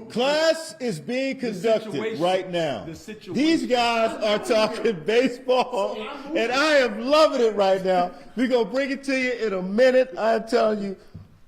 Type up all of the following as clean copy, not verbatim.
Class is being conducted right now. These guys are talking baseball, and I am loving it right now. We're going to bring it to you in a minute. I'm telling you,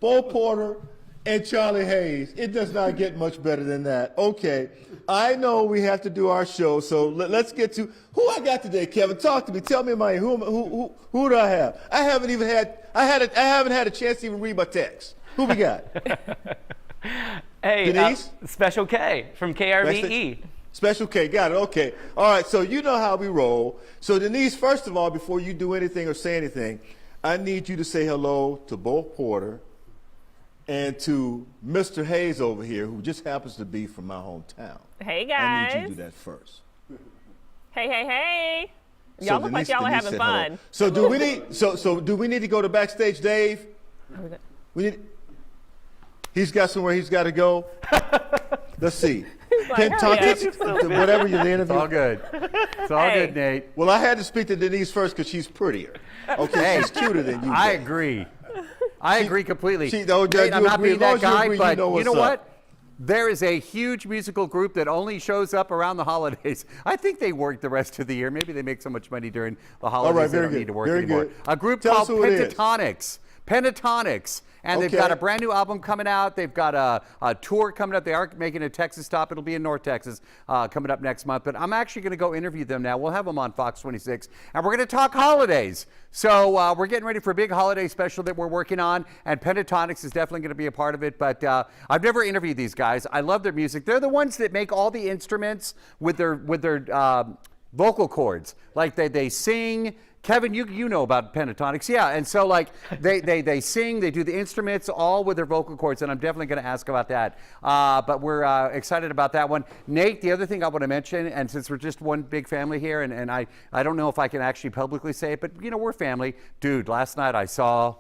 Bo Porter and Charlie Hayes. It does not get much better than that. Okay, I know we have to do our show, so let's get to who I got today. Kevin, talk to me. Tell me, who do I have? I haven't had a chance to even read my text. Who we got? Hey, Denise? Special K from KRVE. Special K, got it, okay. All right, so you know how we roll. So Denise, first of all, before you do anything or say anything, I need you to say hello to Bo Porter and to Mr. Hayes over here, who just happens to be from my hometown. Hey, guys. I need you to do that first. Hey, hey, hey. Y'all look like y'all are having fun. So do we need do we need to go to Backstage Dave? We need. He's got somewhere he's got to go. Let's see. Like, whatever you're the interview. It's all good. It's all good, Nate. Well, I had to speak to Denise first because she's prettier. Okay, she's cuter than you. I agree. I agree completely. Nate, I'm not being that guy, but you know what? Up. There is a huge musical group that only shows up around the holidays. I think they work the rest of the year. Maybe they make so much money during the holidays they don't need to work anymore. A group called Pentatonix. Pentatonix. And they've got a brand new album coming out. They've got a tour coming up. They are making a Texas stop. It'll be in North Texas coming up next month. But I'm actually going to go interview them now. We'll have them on Fox 26. And we're going to talk holidays. So we're getting ready for a big holiday special that we're working on. And Pentatonix is definitely going to be a part of it. But I've never interviewed these guys. I love their music. They're the ones that make all the instruments with their vocal cords. Like they sing. Kevin, you know about Pentatonix, yeah, and so like they sing, they do the instruments all with their vocal cords, and I'm definitely going to ask about that. But we're excited about that one. Nate, the other thing I want to mention, and since we're just one big family here, and I don't know if I can actually publicly say it, but you know we're family. Dude, last night I saw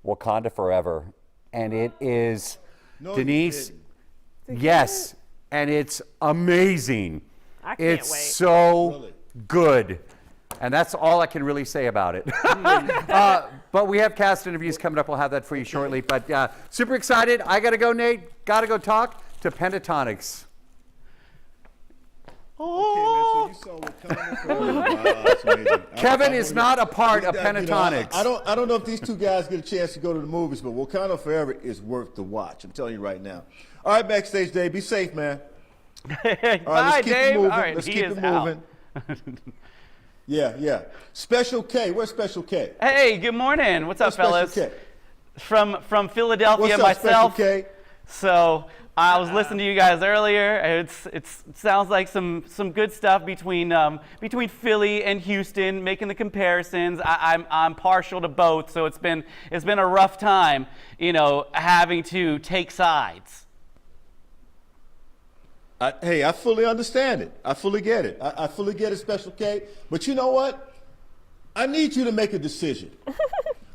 Wakanda Forever, and it is Denise. Yes, and it's amazing. I can't wait. It's so good. And that's all I can really say about it. But we have cast interviews coming up. We'll have that for you shortly. But super excited. I got to go, Nate. Got to go talk to Pentatonix. Oh. Okay, man, so you saw what that's amazing. Kevin is not a part of Pentatonix. I don't know if these two guys get a chance to go to the movies, but Wakanda Forever is worth the watch. I'm telling you right now. All right, Backstage Dave, be safe, man. Bye, Dave. All right, let's keep it moving. Yeah. Special K. Where's Special K? Hey, good morning. What's up, fellas? Special K? From Philadelphia What's up, myself. Special K? So I was listening to you guys earlier. It sounds like some good stuff between Philly and Houston, making the comparisons. I'm partial to both, so it's been a rough time, having to take sides. Hey, I fully understand it. I fully get it. I fully get it, Special K. But you know what? I need you to make a decision.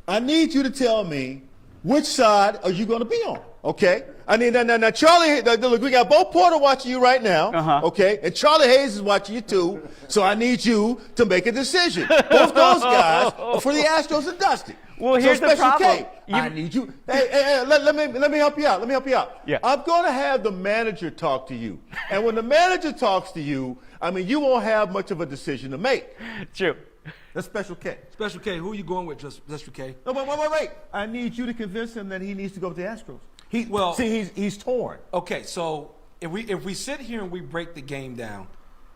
I need you to tell me which side are you going to be on, okay? I mean, now Charlie, look, we got Bo Porter watching you right now, okay? And Charlie Hayes is watching you too, so I need you to make a decision. Both those guys are for the Astros and Dusty. Well, here's the problem. K, I need you. Hey, let me help you out. Yeah. I'm going to have the manager talk to you. And when the manager talks to you, I mean, you won't have much of a decision to make. True. That's Special K. Special K, who are you going with, Special K? No, wait. I need you to convince him that he needs to go with the Astros. He's torn. Okay, so if we sit here and we break the game down,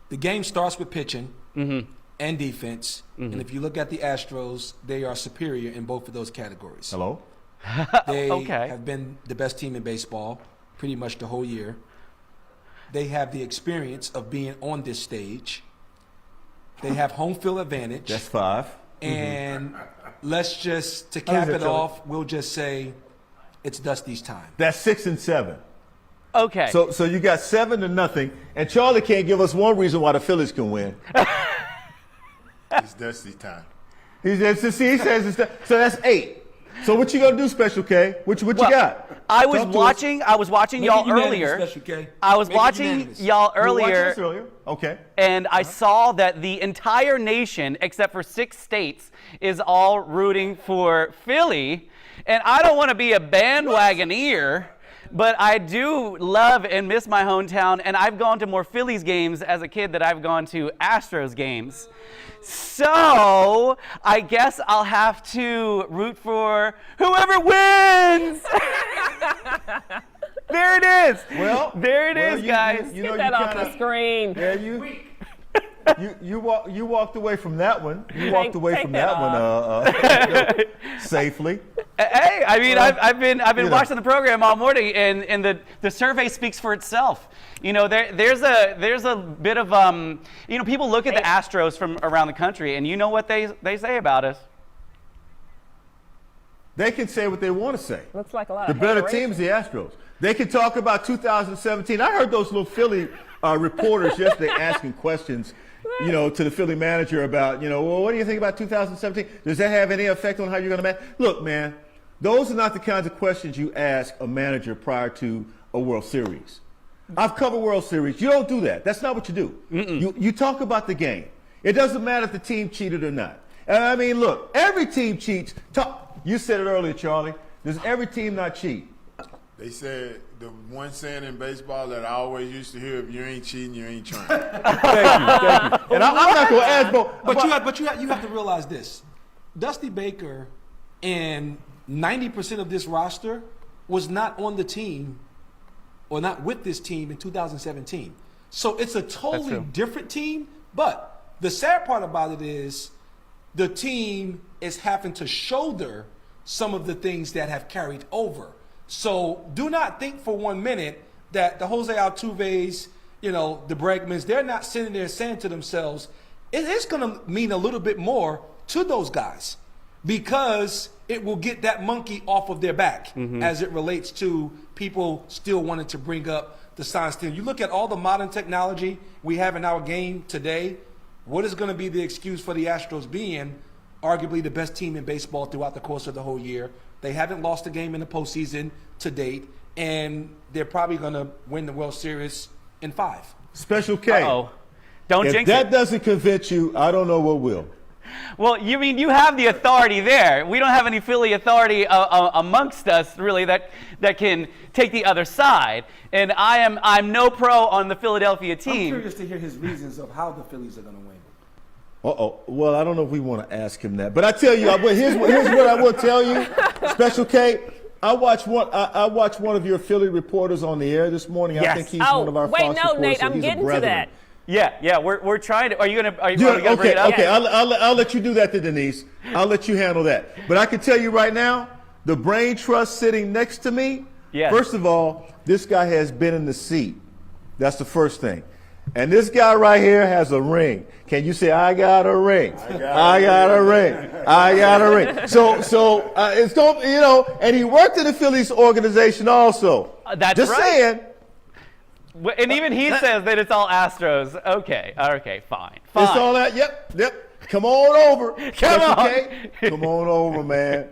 the game starts with pitching and defense. And if you look at the Astros, they are superior in both of those categories. Hello? They have been the best team in baseball pretty much the whole year. They have the experience of being on this stage. They have home field advantage. That's 5. And let's just, to cap it off, we'll just say it's Dusty's time. That's 6 and 7. Okay. So you got 7-0, and Charlie can't give us one reason why the Phillies can win. It's Dusty's time. He says it's so that's 8. So what you gonna do, Special K? What you got? I was watching y'all earlier. Special K. I was watching y'all earlier. Okay. And I saw that the entire nation, except for 6 states, is all rooting for Philly. And I don't want to be a bandwagoneer, But I do love and miss my hometown, and I've gone to more Phillies games as a kid than I've gone to Astros games. So I guess I'll have to root for whoever wins. There it is. Well, there it is, guys. Get that off the screen. Yeah, you walked away from that one. You walked away from that one safely. Hey, I mean, I've been watching the program all morning, and the survey speaks for itself. You know, there's a bit of you know, people look at the Astros from around the country, and you know what they say about us. They can say what they want to say. Looks like a lot the of better hateration. team is the Astros. They can talk about 2017. I heard those little Philly reporters yesterday asking questions, you know, to the Philly manager about, you know, well, what do you think about 2017? Does that have any effect on how you're going to manage? Look, man, those are not the kinds of questions you ask a manager prior to a World Series. I've covered World Series. You don't do that. That's not what you do. You talk about the game. It doesn't matter if the team cheated or not. And I mean, look, every team cheats. You said it earlier, Charlie. Does every team not cheat? They said the one saying in baseball that I always used to hear: if you ain't cheating, you ain't trying. Thank you. And I'm not going to ask, But you have to realize this: Dusty Baker and 90% of this roster was not on the team, or not with this team in 2017. So it's a totally different team. But the sad part about it is, the team is having to shoulder some of the things that have carried over. So do not think for 1 minute that the Jose Altuve's, you know, the Bregmans, they're not sitting there saying to themselves, it's going to mean a little bit more to those guys, because it will get that monkey off of their back as it relates to people still wanting to bring up the science team. You look at all the modern technology we have in our game today. What is going to be the excuse for the Astros being arguably the best team in baseball throughout the course of the whole year? They haven't lost a game in the postseason to date, and they're probably going to win the World Series in 5. Special K. Uh-oh. Don't jinx If that it. doesn't convince you, I don't know what will. Well, you mean you have the authority there. We don't have any Philly authority amongst us, really, that can take the other side. And I'm no pro on the Philadelphia team. I'm curious to hear his reasons of how the Phillies are going to win. Well, I don't know if we want to ask him that. But I tell you, here's what I will tell you. Special K, I watched one of your Philly reporters on the air this morning. Yes. I think he's one of our Fox reporters. Nate, so I'm he's a getting to brethren. that. Yeah, we're trying to. Are you gonna bring it up? Okay. I'll let you do that to Denise. I'll let you handle that. But I can tell you right now, the brain trust sitting next to me. Yes. First of all, this guy has been in the seat. That's the first thing. And this guy right here has a ring. Can you say, I got a ring? I got a ring. I got a ring. So it's going, you know, and he worked in the Phillies organization also. That's just right. saying. And even he says that it's all Astros. Okay, fine. It's all that. Yep. Come on over. Come on. Okay? Come on over, man.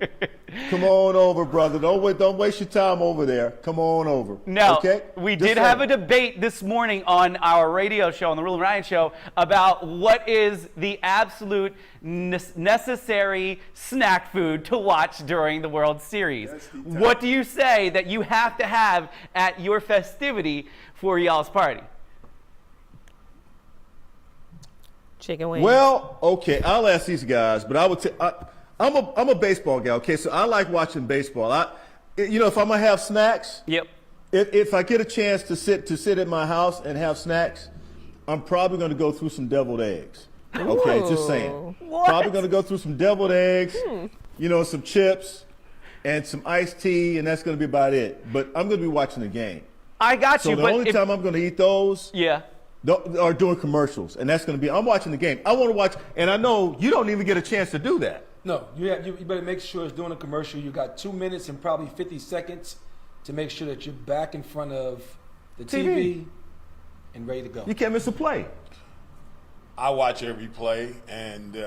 Come on over, brother. Don't waste your time over there. Come on over. Now, okay? we Just did saying. have a debate this morning on our radio show, on the Rule and Ryan show, about what is the absolute necessary snack food to watch during the World Series. What do you say that you have to have at your festivity for y'all's party? Chicken wings. Well, okay, I'll ask these guys, but I would I'm a baseball guy, okay? So I like watching baseball. You know, if I'm gonna have snacks, Yep. if I get a chance to sit at my house and have snacks, I'm probably gonna go through some deviled eggs. Okay, just saying. What? Probably gonna go through some deviled eggs, you know, some chips, and some iced tea, and that's gonna be about it. But I'm gonna be watching the game. I got So you, the but only time I'm gonna eat those. Yeah. Are doing commercials, and that's going to be. I'm watching the game. I want to watch, and I know you don't even get a chance to do that. No, you better make sure it's doing a commercial. You got 2 minutes and probably 50 seconds to make sure that you're back in front of the TV and ready to go. You can't miss a play. I watch every play, and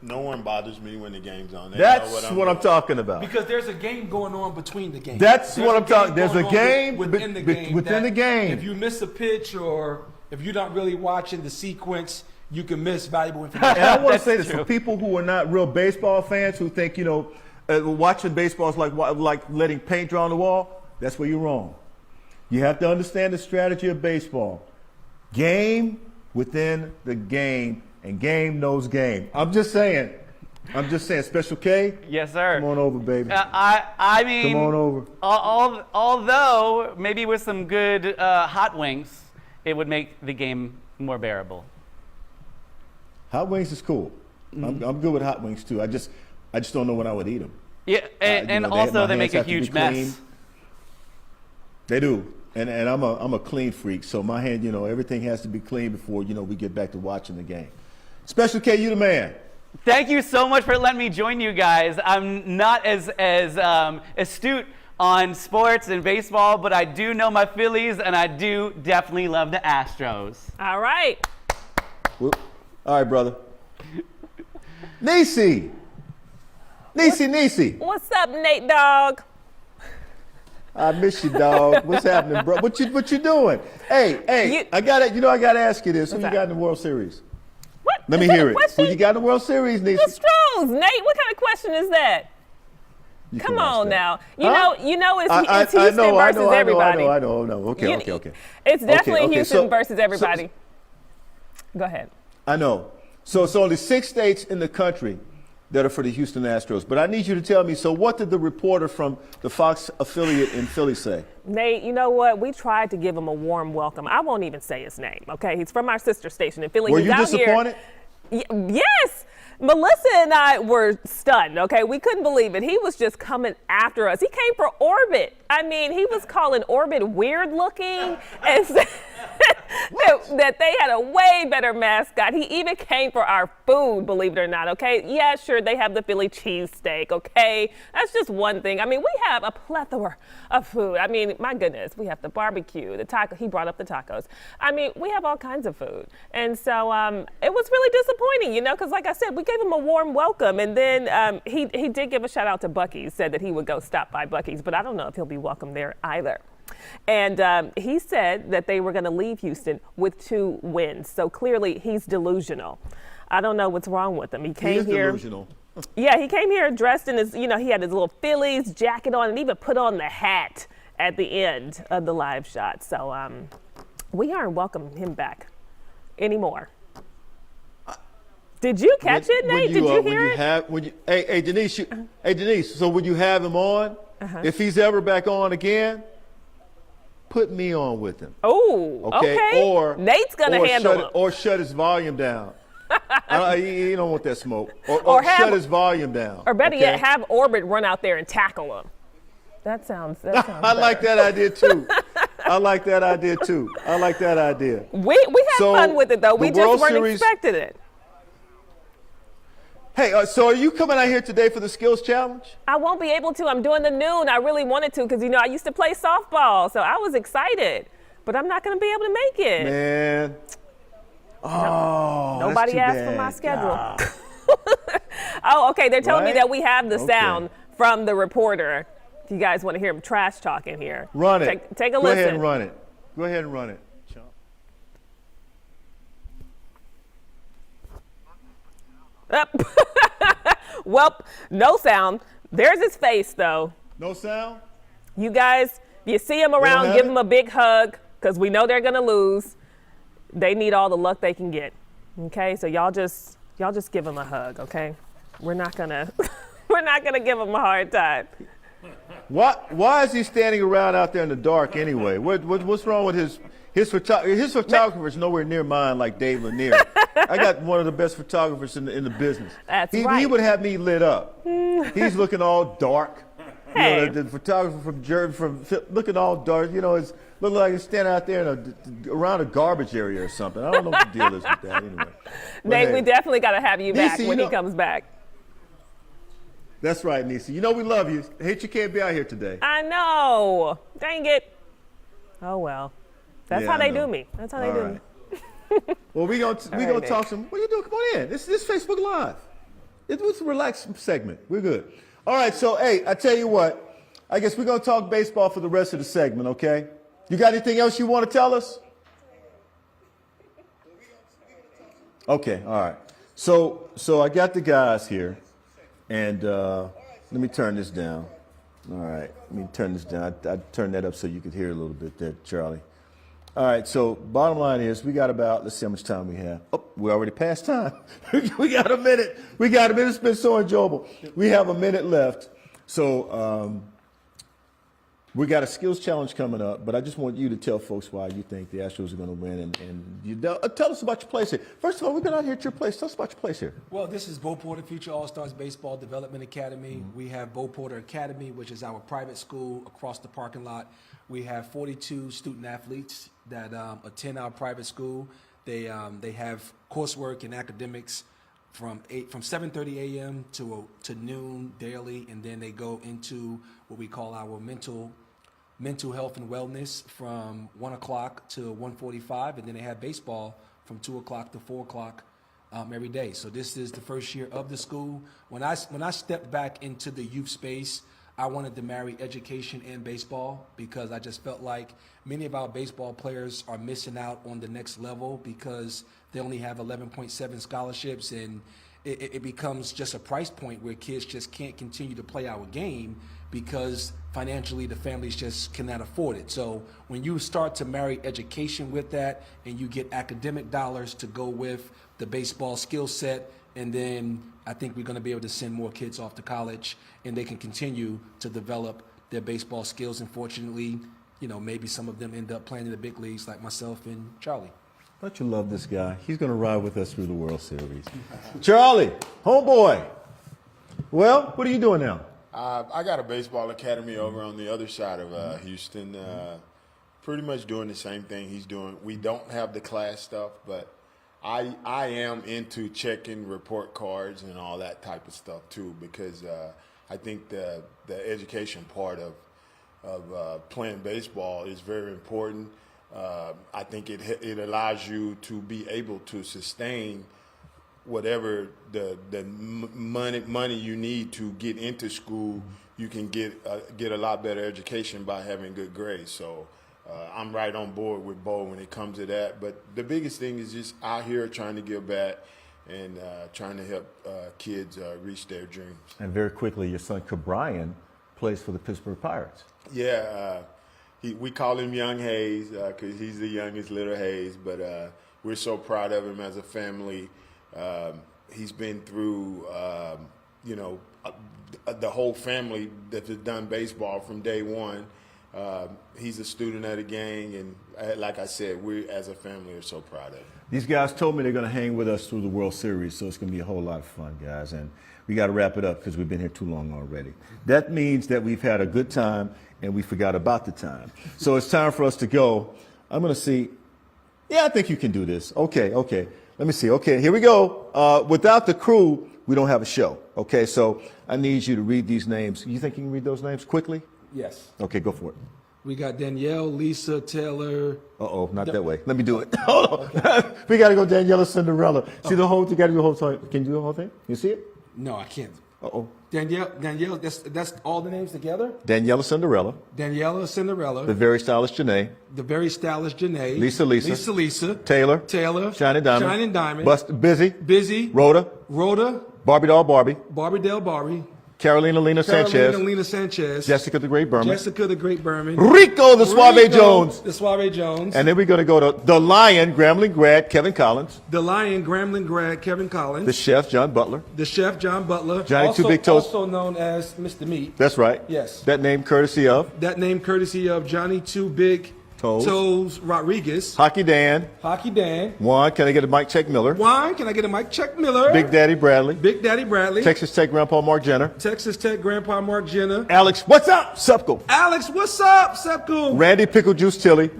no one bothers me when the game's on. They That's know what I'm doing. talking about. Because there's a game going on between the games. That's what I'm talking. There's a game within the game. within the game. If you miss a pitch or if you're not really watching the sequence, you can miss valuable information. And I want to That's say this true. for people who are not real baseball fans who think, you know, watching baseball is like letting paint dry on the wall. That's where you're wrong. You have to understand the strategy of baseball. Game within the game, and game knows game. I'm just saying. Special K? Yes, sir. Come on over, baby. I mean, come on over. Although maybe with some good hot wings, it would make the game more bearable. Hot wings is cool. I'm good with hot wings too. I just don't know when I would eat them. Yeah, and also they make a huge mess. They do. And I'm a clean freak, so my hand, everything has to be clean before, we get back to watching the game. Special K, you the man. Thank you so much for letting me join you guys. I'm not as astute on sports and baseball, but I do know my Phillies, and I do definitely love the Astros. All right. All right, brother. Nisi. What's up, Nate Dogg? I miss you, dog. What's happening, bro? What you doing? Hey, I gotta ask you this. Who you got in the World Series? What? Let me hear it. Who you got in the World Series, Nisi? The Stros, Nate. What kind of question is that? Come on now. You know it's Houston versus everybody. I know. Okay. It's definitely Houston versus everybody. Go ahead. I know. So it's only 6 states in the country that are for the Houston Astros. But I need you to tell me, so what did the reporter from the Fox affiliate in Philly say? Nate, you know what? We tried to give him a warm welcome. I won't even say his name, okay? He's from our sister station in Philly. Were you disappointed? Yes. Melissa and I were stunned, okay? We couldn't believe it. He was just coming after us. He came for Orbit. I mean, he was calling Orbit weird looking and said that they had a way better mascot. He even came for our food, believe it or not, okay? Yeah, sure, they have the Philly cheesesteak, okay? That's just one thing. I mean, we have a plethora of food. I mean, my goodness, we have the barbecue, the taco. He brought up the tacos. I mean, we have all kinds of food. And so it was really disappointing, because like I said, we gave him a warm welcome. And then he did give a shout out to Buc-ee's, said that he would go stop by Buc-ee's, but I don't know if he'll be welcome there either. And he said that they were going to leave Houston with 2 wins. So clearly he's delusional. I don't know what's wrong with him. He came here. Delusional. Yeah, he came here dressed in his, he had his little Phillies jacket on and even put on the hat at the end of the live shot. So we aren't welcoming him back anymore. Did you catch it, Nate? Did you hear it? Hey, Denise, so would you have him on? If he's ever back on again, put me on with him. Oh, okay. Or Nate's going to handle him. Or shut his volume down. You don't want that smoke. Or shut his volume down. Or better yet, have Orbit run out there and tackle him. That sounds I like that idea, too. We had fun with it, though. We just weren't expecting it. Hey, so are you coming out here today for the skills challenge? I won't be able to. I'm doing the noon. I really wanted to because, I used to play softball, so I was excited. But I'm not going to be able to make it. Man. Oh, nobody asked for my schedule. Oh, okay. They're telling me that we have the sound from the reporter. If you guys want to hear him trash talking here. Run it. Take a listen. Go ahead and run it. Well, no sound. There's his face, though. No sound? You guys, if you see him around, give him a big hug because we know they're going to lose. They need all the luck they can get. Okay? So y'all just give him a hug, okay? We're not going to give him a hard time. Why is he standing around out there in the dark anyway? What's wrong with his photographer is nowhere near mine like Dave Lanier. I got one of the best photographers in the business. That's right. He would have me lit up. He's looking all dark. Hey. The photographer from looking all dark. It's looking like he's standing out there around a garbage area or something. I don't know what the deal is with that anyway. Nate, we definitely got to have you back when he comes back. That's right, Nisi. We love you. I hate you can't be out here today. I know. Dang it. Oh, well. That's how they do me. That's how they do me. Well, we're gonna talk some. What are you doing? Come on in. This is Facebook Live. It was a relaxed segment. We're good. All right. So, hey, I tell you what. I guess we're gonna talk baseball for the rest of the segment. Okay. You got anything else you want to tell us? Okay. All right. So I got the guys here, and let me turn this down. All right, let me turn this down. I turned that up so you could hear a little bit there, Charlie. All right, so bottom line is we got about, let's see how much time we have. Oh, we already passed time. We got a minute. It's been so enjoyable. We have a minute left. So we got a skills challenge coming up, but I just want you to tell folks why you think the Astros are going to win. And you tell us about your place here. First of all, we've been out here at your place. Tell us about your place here. Well, this is Bo Porter Future All-Stars Baseball Development Academy. We have Bo Porter Academy, which is our private school across the parking lot. We have 42 student athletes that attend our private school. They have coursework and academics from 7:30 a.m. to noon daily, and then they go into what we call our mental health and wellness from 1 o'clock to 1:45, and then they have baseball from 2 o'clock to 4 o'clock every day. So this is the first year of the school. When I stepped back into the youth space, I wanted to marry education and baseball because I just felt like many of our baseball players are missing out on the next level because they only have 11.7 scholarships, and it becomes just a price point where kids just can't continue to play our game because financially the families just cannot afford it. So when you start to marry education with that and you get academic dollars to go with the baseball skill set, and then I think we're going to be able to send more kids off to college and they can continue to develop their baseball skills. And fortunately, maybe some of them end up playing in the big leagues like myself and Charlie. Don't you love this guy? He's going to ride with us through the World Series. Charlie, homeboy. Well, what are you doing now? I got a baseball academy over on the other side of Houston. Pretty much doing the same thing he's doing. We don't have the class stuff, but I am into checking report cards and all that type of stuff too, because I think the education part of playing baseball is very important. I think it allows you to be able to sustain whatever the money you need to get into school. You can get a lot better education by having good grades. So I'm right on board with Bo when it comes to that. But the biggest thing is just out here trying to give back and trying to help kids reach their dreams. And very quickly, your son Cabrian plays for the Pittsburgh Pirates. Yeah, we call him Young Hayes because he's the youngest little Hayes. But we're so proud of him as a family. He's been through, the whole family that has done baseball from day one. He's a student of the gang, and like I said, we as a family are so proud of him. These guys told me they're going to hang with us through the World Series, so it's going to be a whole lot of fun, guys. And we got to wrap it up because we've been here too long already. That means that we've had a good time and we forgot about the time. So it's time for us to go. I'm going to see. Yeah, I think you can do this. Okay. Let me see. Okay, here we go. Without the crew, we don't have a show. Okay, so I need you to read these names. You think you can read those names quickly? Yes. Okay, go for it. We got Danielle, Lisa, Taylor. Not that way. Let me do it. Hold on. Okay. We got to go Daniela Cinderella. See the whole, you got to do the whole thing. Can you do the whole thing? You see it? No, I can't. Danielle, that's all the names together? Daniela Cinderella. The very stylish Janae. Lisa. Taylor. Shining Diamond. Busy. Rhoda. Barbie Doll Barbie. Carolina Lena Sanchez. Jessica the Great Berman. Rico the Suave Jones. And then we're going to go to the Lion, Grambling grad, Kevin Collins. The Chef, John Butler. Johnny also, Two Big Toes. Also known as Mr. Meat. That's right. Yes. That name courtesy of Johnny Two Big Toes Rodriguez. Hockey Dan. Juan, can I get a Mike Check Miller? Big Daddy Bradley. Texas Tech Grandpa Mark Jenner. Alex, what's up, Sepko? Randy Pickle Juice Tilly.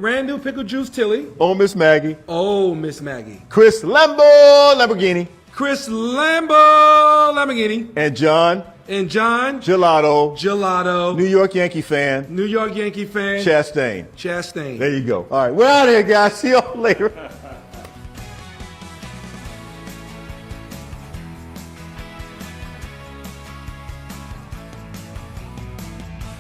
Oh, Miss Maggie. Chris Lambo Lamborghini. And John Gelato. New York Yankee fan. Chastain. There you go. All right, we're out of here, guys. See you all later.